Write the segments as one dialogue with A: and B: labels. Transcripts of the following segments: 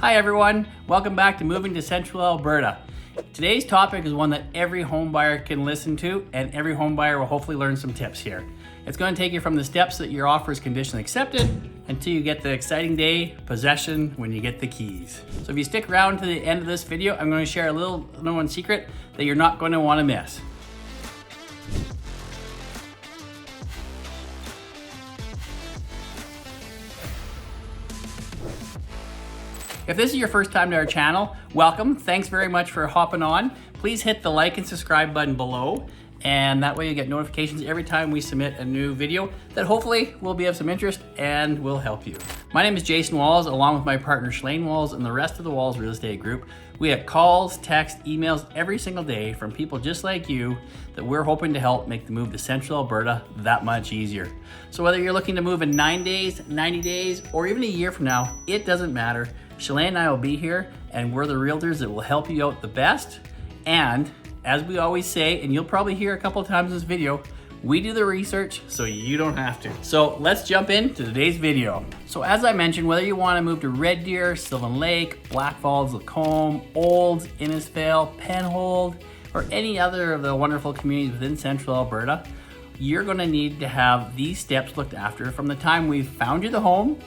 A: Hi everyone, welcome back to Moving to Central Alberta. Today's topic is one that every home buyer can listen to, and every home buyer will hopefully learn some tips here. It's going to take you from the steps that your offer is conditionally accepted until you get the exciting day, possession, when you get the keys. So if you stick around to the end of this video, I'm going to share a little known secret that you're not going to want to miss. If this is your first time to our channel, welcome. Thanks very much for hopping on. Please hit the like and subscribe button below, and that way you get notifications every time we submit a new video that hopefully will be of some interest and will help you. My name is Jason Walls, along with my partner Shalane Walls and the rest of the Walls Real Estate Group. We get calls, texts, emails every single day from people just like you that we're hoping to help make the move to Central Alberta that much easier. So whether you're looking to move in 9 days, 90 days, or even a year from now, it doesn't matter. Shalane and I will be here, and we're the realtors that will help you out the best. And as we always say, and you'll probably hear a couple of times in this video, we do the research so you don't have to. So let's jump into today's video. So as I mentioned, whether you want to move to Red Deer, Sylvan Lake, Black Falls, Lacombe, Olds, Innisfail, Penhold, or any other of the wonderful communities within Central Alberta, you're going to need to have these steps looked after from the time we've found you the home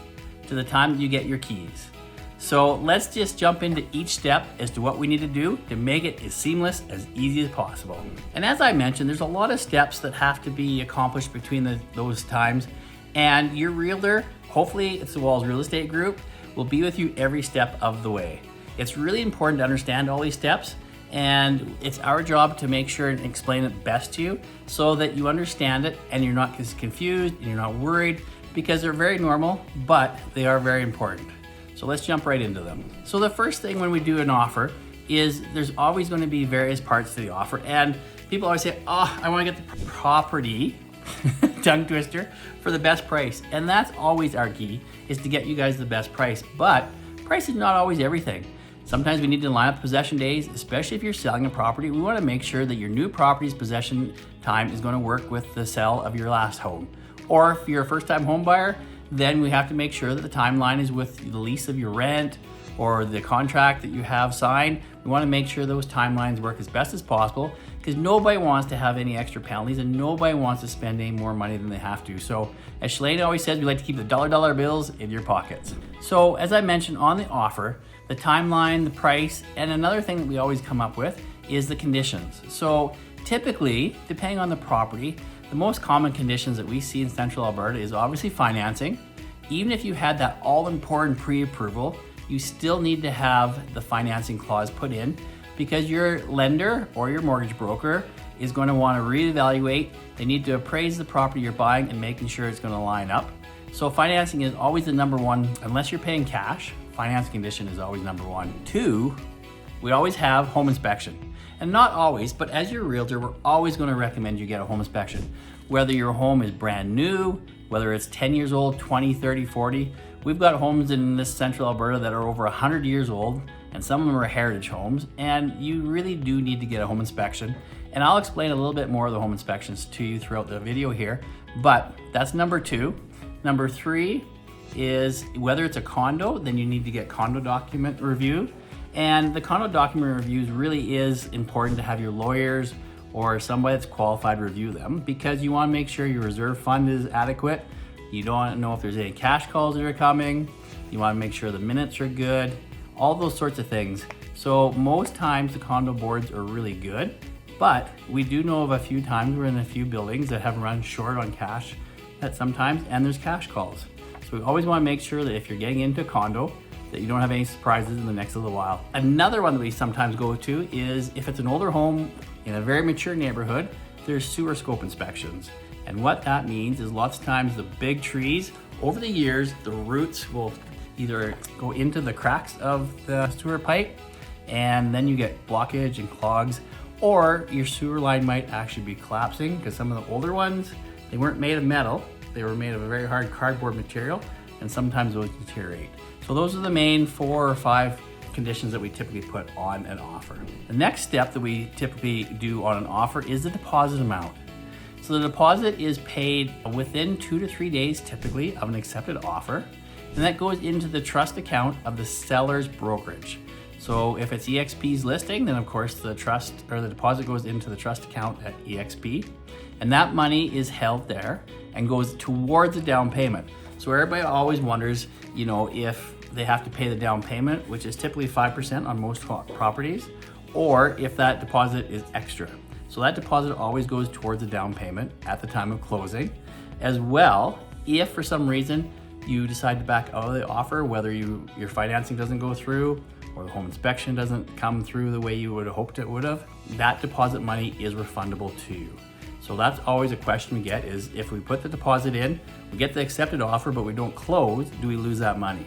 A: to the time that you get your keys. So let's just jump into each step as to what we need to do to make it as seamless, as easy as possible. And as I mentioned, there's a lot of steps that have to be accomplished between those times. And your realtor, hopefully it's the Walls Real Estate Group, will be with you every step of the way. It's really important to understand all these steps, and it's our job to make sure and explain it best to you so that you understand it and you're not confused and you're not worried, because they're very normal, but they are very important. So let's jump right into them. So the first thing when we do an offer is there's always going to be various parts to the offer, and people always say, oh, I want to get the property, tongue twister, for the best price. And that's always our key, is to get you guys the best price. But price is not always everything. Sometimes we need to line up possession days, especially if you're selling a property. We want to make sure that your new property's possession time is going to work with the sale of your last home. Or if you're a first-time home buyer, then we have to make sure that the timeline is with the lease of your rent or the contract that you have signed. We want to make sure those timelines work as best as possible, because nobody wants to have any extra penalties and nobody wants to spend any more money than they have to. So as Shalane always says, we like to keep the dollar bills in your pockets. So as I mentioned on the offer, the timeline, the price, and another thing that we always come up with is the conditions. So typically, depending on the property, the most common conditions that we see in Central Alberta is obviously financing. Even if you had that all-important pre-approval, you still need to have the financing clause put in, because your lender or your mortgage broker is going to want to reevaluate. They need to appraise the property you're buying and making sure it's going to line up. So financing is always the number one. Unless you're paying cash, finance condition is always number one. Two, we always have home inspection. And not always, but as your realtor, we're always going to recommend you get a home inspection. Whether your home is brand new, whether it's 10 years old, 20, 30, 40. We've got homes in this Central Alberta that are over 100 years old, and some of them are heritage homes, and you really do need to get a home inspection. And I'll explain a little bit more of the home inspections to you throughout the video here, but that's number two. Number three is whether it's a condo, then you need to get condo document review. And the condo document reviews really is important to have your lawyers or somebody that's qualified review them, because you want to make sure your reserve fund is adequate. You don't want to know if there's any cash calls that are coming. You want to make sure the minutes are good, all those sorts of things. So most times the condo boards are really good, but we do know of a few times we're in a few buildings that have run short on cash at sometimes, and there's cash calls. So we always want to make sure that if you're getting into a condo, that you don't have any surprises in the next little while. Another one that we sometimes go to is if it's an older home in a very mature neighborhood, there's sewer scope inspections. And what that means is lots of times the big trees, over the years, the roots will either go into the cracks of the sewer pipe, and then you get blockage and clogs, or your sewer line might actually be collapsing, because some of the older ones, they weren't made of metal, they were made of a very hard cardboard material, and sometimes those deteriorate. So those are the main 4 or 5 conditions that we typically put on an offer. The next step that we typically do on an offer is the deposit amount. So the deposit is paid within 2 to 3 days typically of an accepted offer. and that goes into the trust account of the seller's brokerage. So if it's EXP's listing, then of course the trust or the deposit goes into the trust account at EXP, and that money is held there and goes towards the down payment. So everybody always wonders, you know, if they have to pay the down payment, which is typically 5% on most properties, or if that deposit is extra. So that deposit always goes towards the down payment at the time of closing. As well, if for some reason you decide to back out of the offer, whether your financing doesn't go through or the home inspection doesn't come through the way you would have hoped it would have, that deposit money is refundable to you. So that's always a question we get, is if we put the deposit in, we get the accepted offer, but we don't close, do we lose that money?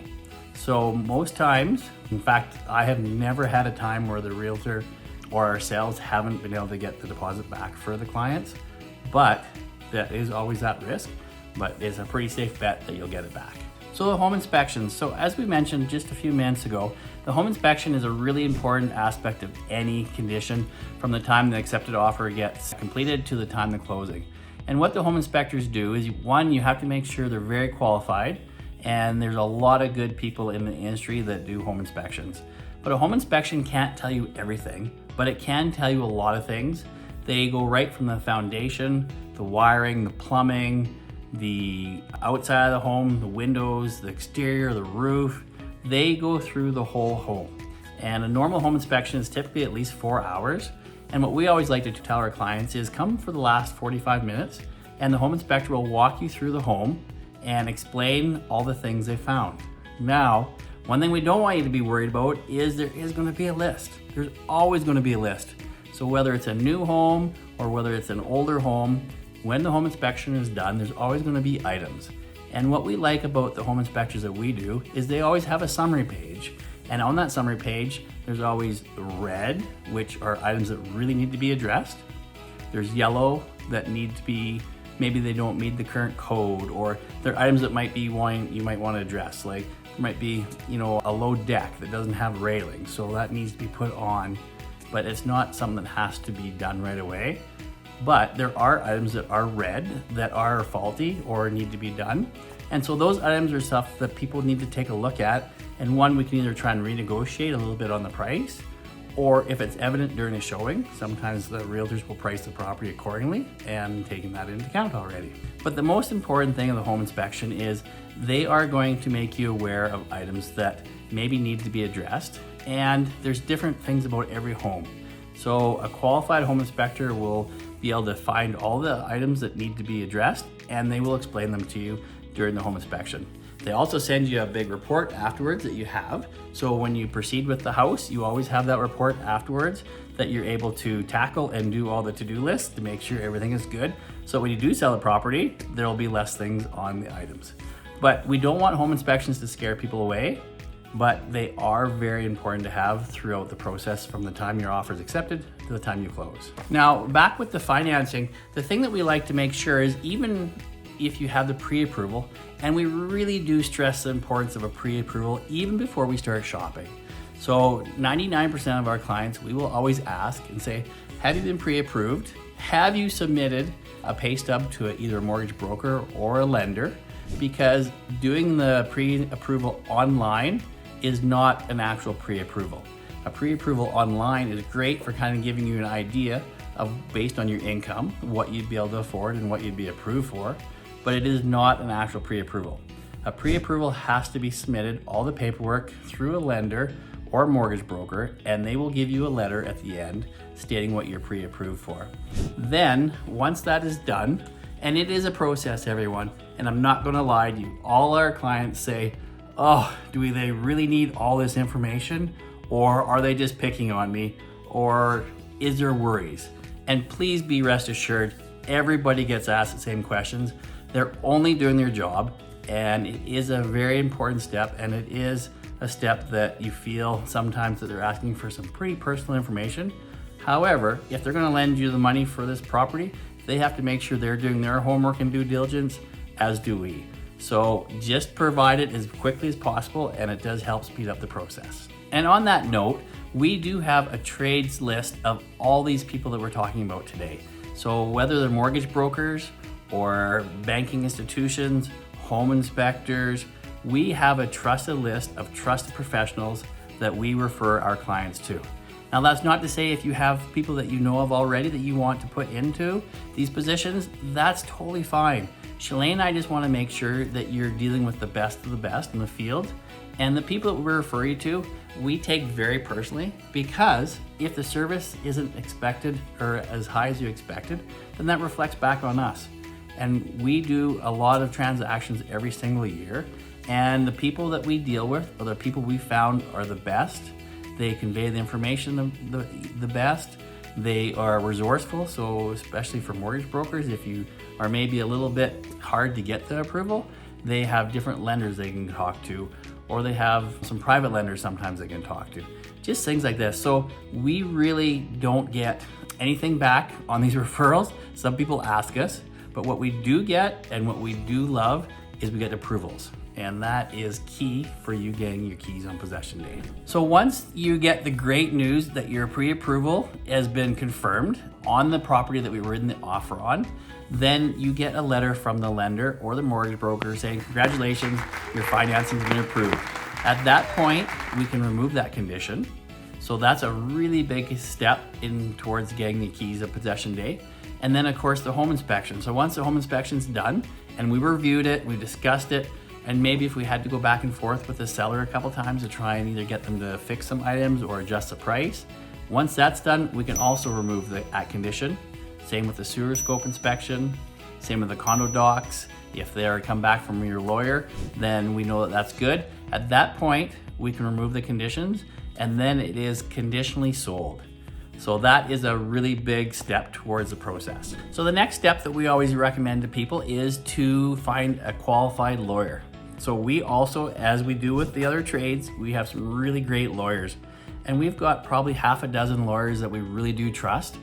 A: So most times, in fact, I have never had a time where the realtor or our sales haven't been able to get the deposit back for the clients, but that is always at risk, but it's a pretty safe bet that you'll get it back. So the home inspections. So as we mentioned just a few minutes ago, the home inspection is a really important aspect of any condition from the time the accepted offer gets completed to the time of closing. And what the home inspectors do is, one, you have to make sure they're very qualified, and there's a lot of good people in the industry that do home inspections. But a home inspection can't tell you everything, but it can tell you a lot of things. They go right from the foundation, the wiring, the plumbing, the outside of the home, the windows, the exterior, the roof. They go through the whole home. And a normal home inspection is typically at least 4 hours. And what we always like to tell our clients is come for the last 45 minutes and the home inspector will walk you through the home and explain all the things they found. Now, one thing we don't want you to be worried about is there is going to be a list. There's always going to be a list. So whether it's a new home or whether it's an older home, when the home inspection is done, there's always going to be items. And what we like about the home inspectors that we do is they always have a summary page. And on that summary page, there's always red, which are items that really need to be addressed. There's yellow that need to be, maybe they don't meet the current code, or they're items that might be you might want to address. Like there might be, you know, a low deck that doesn't have railing, so that needs to be put on, but it's not something that has to be done right away. But there are items that are red that are faulty or need to be done. And so those items are stuff that people need to take a look at. And one, we can either try and renegotiate a little bit on the price, or if it's evident during a showing, sometimes the realtors will price the property accordingly and taking that into account already. But the most important thing of the home inspection is they are going to make you aware of items that maybe need to be addressed. And there's different things about every home. So a qualified home inspector will be able to find all the items that need to be addressed, and they will explain them to you during the home inspection. They also send you a big report afterwards that you have. So when you proceed with the house, you always have that report afterwards that you're able to tackle and do all the to-do lists to make sure everything is good. So when you do sell a property, there'll be less things on the items. But we don't want home inspections to scare people away, but they are very important to have throughout the process from the time your offer is accepted to the time you close. Now, back with the financing, the thing that we like to make sure is even if you have the pre-approval, and we really do stress the importance of a pre-approval even before we start shopping. So 99% of our clients, we will always ask and say, have you been pre-approved? Have you submitted a pay stub to either a mortgage broker or a lender? Because doing the pre-approval online is not an actual pre-approval. A pre-approval online is great for kind of giving you an idea of, based on your income, what you'd be able to afford and what you'd be approved for, but it is not an actual pre-approval. A pre-approval has to be submitted, all the paperwork, through a lender or mortgage broker, and they will give you a letter at the end stating what you're pre-approved for. Then, once that is done, and it is a process, everyone, and I'm not gonna lie to you, all our clients say, oh, do they really need all this information? Or are they just picking on me? Or is there worries? And please be rest assured, everybody gets asked the same questions. They're only doing their job, and it is a very important step, and it is a step that you feel sometimes that they're asking for some pretty personal information. However, if they're gonna lend you the money for this property, they have to make sure they're doing their homework and due diligence, as do we. So just provide it as quickly as possible, and it does help speed up the process. And on that note, we do have a trades list of all these people that we're talking about today. So whether they're mortgage brokers or banking institutions, home inspectors, we have a trusted list of trusted professionals that we refer our clients to. Now, that's not to say if you have people that you know of already that you want to put into these positions, that's totally fine. Shalane and I just want to make sure that you're dealing with the best of the best in the field. And the people that we refer you to, we take very personally, because if the service isn't expected or as high as you expected, then that reflects back on us. And we do a lot of transactions every single year. And the people that we deal with, or the people we found are the best. They convey the information the best. They are resourceful, so especially for mortgage brokers, if you are maybe a little bit hard to get the approval, they have different lenders they can talk to, or they have some private lenders sometimes they can talk to. Just things like this. So we really don't get anything back on these referrals. Some people ask us, but what we do get and what we do love is we get approvals. And that is key for you getting your keys on possession day. So once you get the great news that your pre-approval has been confirmed on the property that we were in the offer on, then you get a letter from the lender or the mortgage broker saying, congratulations, your financing's been approved. At that point, we can remove that condition. So that's a really big step in towards getting the keys of possession day. And then of course the home inspection. So once the home inspection's done and we reviewed it, we discussed it, and maybe if we had to go back and forth with the seller a couple times to try and either get them to fix some items or adjust the price, once that's done, we can also remove that condition. Same with the sewer scope inspection, same with the condo docs. If they come back from your lawyer, then we know that that's good. At that point, we can remove the conditions, and then it is conditionally sold. So that is a really big step towards the process. So the next step that we always recommend to people is to find a qualified lawyer. So we also, as we do with the other trades, we have some really great lawyers. And we've got probably half a dozen lawyers that we really do trust.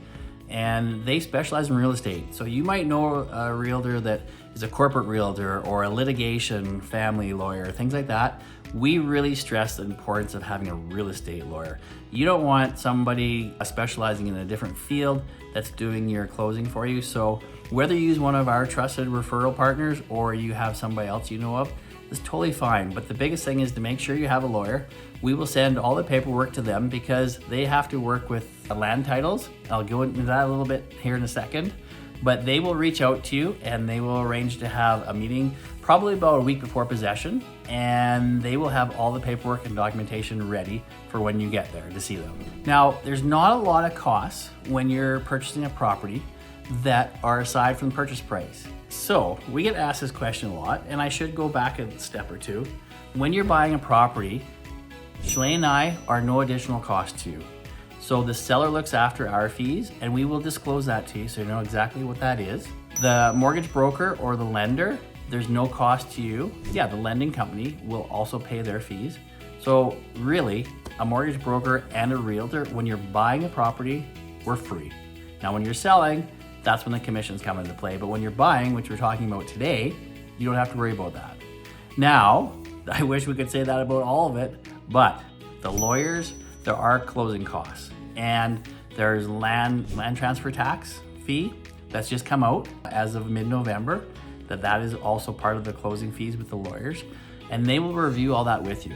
A: And they specialize in real estate. So you might know a realtor that is a corporate realtor or a litigation family lawyer, things like that. We really stress the importance of having a real estate lawyer. You don't want somebody specializing in a different field that's doing your closing for you. So whether you use one of our trusted referral partners or you have somebody else you know of, it's totally fine. But the biggest thing is to make sure you have a lawyer. We will send all the paperwork to them because they have to work with land titles. I'll go into that a little bit here in a second. But they will reach out to you and they will arrange to have a meeting probably about a week before possession, and they will have all the paperwork and documentation ready for when you get there to see them. Now, there's not a lot of costs when you're purchasing a property that are aside from the purchase price. So we get asked this question a lot, and I should go back a step or two. When you're buying a property, Shalane and I are no additional cost to you. So the seller looks after our fees, and we will disclose that to you so you know exactly what that is. The mortgage broker or the lender, there's no cost to you. Yeah, the lending company will also pay their fees. So really, a mortgage broker and a realtor, when you're buying a property, we're free. Now when you're selling, that's when the commissions come into play. But when you're buying, which we're talking about today, you don't have to worry about that. Now, I wish we could say that about all of it, but the lawyers, there are closing costs. And there's land transfer tax fee that's just come out as of mid-November, that is also part of the closing fees with the lawyers, and they will review all that with you.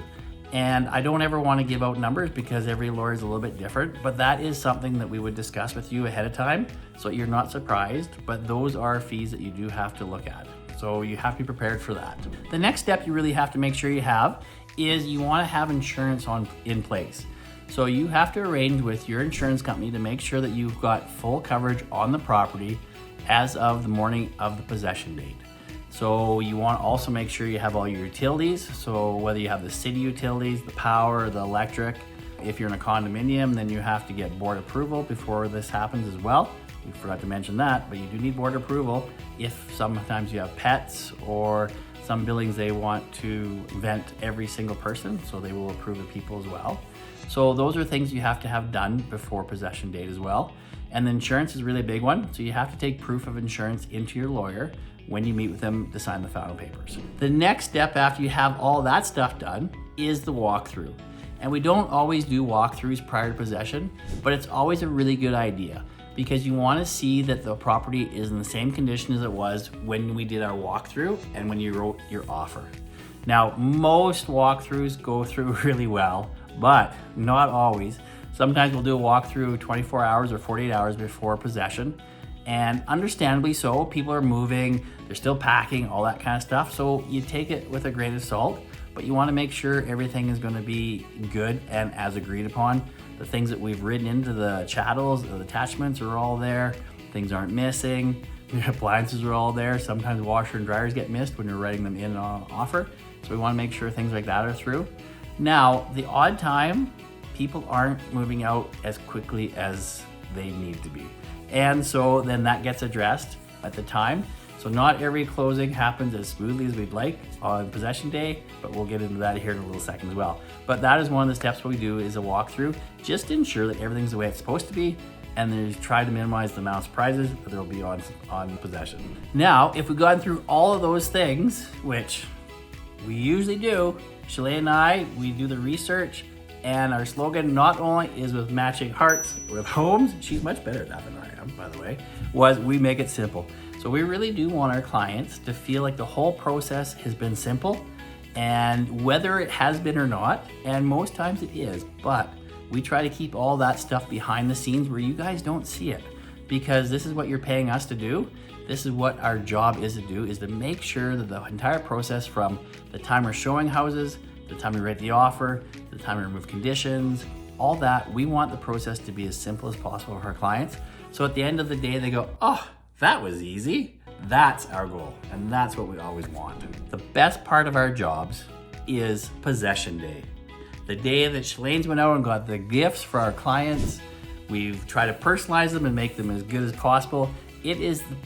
A: And I don't ever want to give out numbers because every lawyer is a little bit different, but that is something that we would discuss with you ahead of time so you're not surprised, but those are fees that you do have to look at. So you have to be prepared for that. The next step you really have to make sure you have is you want to have insurance in place. So you have to arrange with your insurance company to make sure that you've got full coverage on the property as of the morning of the possession date. So you want to also make sure you have all your utilities. So whether you have the city utilities, the power, the electric. If you're in a condominium, then you have to get board approval before this happens as well. We forgot to mention that, but you do need board approval if sometimes you have pets or some buildings they want to vent every single person, so they will approve the people as well. So those are things you have to have done before possession date as well. And the insurance is really a big one. So you have to take proof of insurance into your lawyer when you meet with them to sign the final papers. The next step after you have all that stuff done is the walkthrough. And we don't always do walkthroughs prior to possession, but it's always a really good idea because you want to see that the property is in the same condition as it was when we did our walkthrough and when you wrote your offer. Now, most walkthroughs go through really well, but not always. Sometimes we'll do a walkthrough 24 hours or 48 hours before possession. And understandably so, people are moving, they're still packing, all that kind of stuff. So you take it with a grain of salt, but you want to make sure everything is going to be good and as agreed upon. The things that we've written into the chattels, the attachments are all there. Things aren't missing. The appliances are all there. Sometimes washer and dryers get missed when you're writing them in on offer. So we want to make sure things like that are through. Now, the odd time, people aren't moving out as quickly as they need to be. And so then that gets addressed at the time. So not every closing happens as smoothly as we'd like on possession day, but we'll get into that here in a little second as well. But that is one of the steps we do is a walkthrough, just to ensure that everything's the way it's supposed to be, and then try to minimize the amount of surprises that there'll be on possession. Now, if we've gone through all of those things, which we usually do, Shalane and I, we do the research, and our slogan not only is with matching hearts with homes, she's much better at that than I am, by the way, was we make it simple. So we really do want our clients to feel like the whole process has been simple, and whether it has been or not, and most times it is, but we try to keep all that stuff behind the scenes where you guys don't see it, because this is what you're paying us to do. This is what our job is to do, is to make sure that the entire process from the time we're showing houses, the time we write the offer, the time we remove conditions, all that, we want the process to be as simple as possible for our clients. So at the end of the day, they go, oh, that was easy. That's our goal, and that's what we always want. The best part of our jobs is possession day. The day that Shalane's went out and got the gifts for our clients. We've tried to personalize them and make them as good as possible. It is the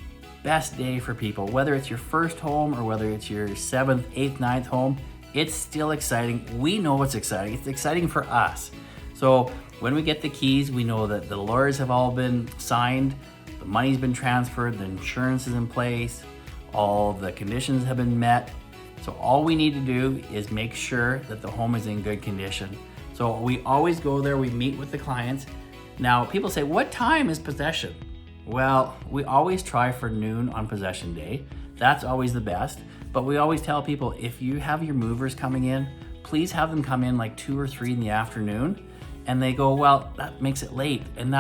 A: best day for people, whether it's your first home or whether it's your 7th, 8th, 9th home. It's still exciting. We know it's exciting. It's exciting for us. So when we get the keys, we know that the lawyers have all been signed, the money's been transferred, the insurance is in place, all the conditions have been met. So all we need to do is make sure that the home is in good condition. So we always go there, we meet with the clients. Now, people say, what time is possession? Well, we always try for noon on possession day. That's always the best. But we always tell people, if you have your movers coming in, please have them come in like 2 or 3 in the afternoon. And they go, well, that makes it late. And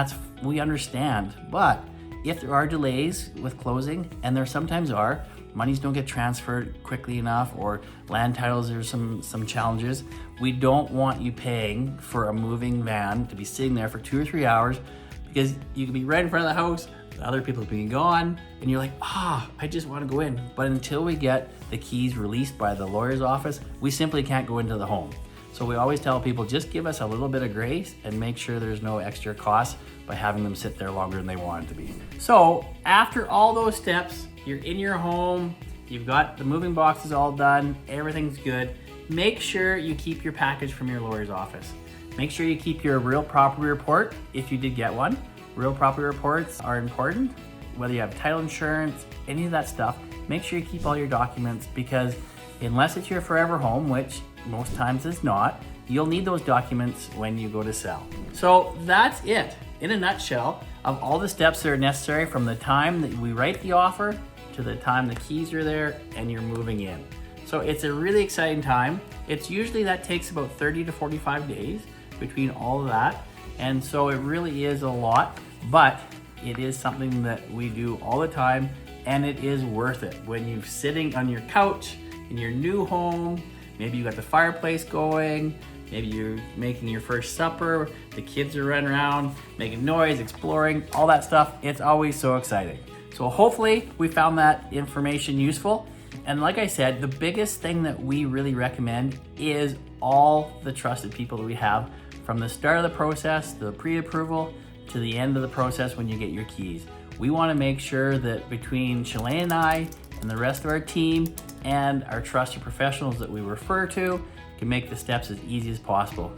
A: we understand. But if there are delays with closing, and there sometimes are, monies don't get transferred quickly enough, or land titles, there's some challenges. We don't want you paying for a moving van to be sitting there for 2 or 3 hours, because you can be right in front of the house, the other people being gone, and you're like, I just want to go in. But until we get the keys released by the lawyer's office, we simply can't go into the home. So we always tell people, just give us a little bit of grace and make sure there's no extra costs by having them sit there longer than they want it to be. So after all those steps, you're in your home, you've got the moving boxes all done, everything's good. Make sure you keep your package from your lawyer's office. Make sure you keep your real property report if you did get one. Real property reports are important, whether you have title insurance, any of that stuff. Make sure you keep all your documents, because unless it's your forever home, which most times it's not, you'll need those documents when you go to sell. So that's it, in a nutshell, of all the steps that are necessary from the time that we write the offer to the time the keys are there and you're moving in. So it's a really exciting time. It's usually that takes about 30 to 45 days between all of that. And so it really is a lot, but it is something that we do all the time, and it is worth it. When you're sitting on your couch in your new home, maybe you got the fireplace going, maybe you're making your first supper, the kids are running around, making noise, exploring, all that stuff. It's always so exciting. So hopefully we found that information useful. And like I said, the biggest thing that we really recommend is all the trusted people that we have, from the start of the process, the pre-approval, to the end of the process when you get your keys. We want to make sure that between Shalane and I and the rest of our team and our trusted professionals that we refer to can make the steps as easy as possible.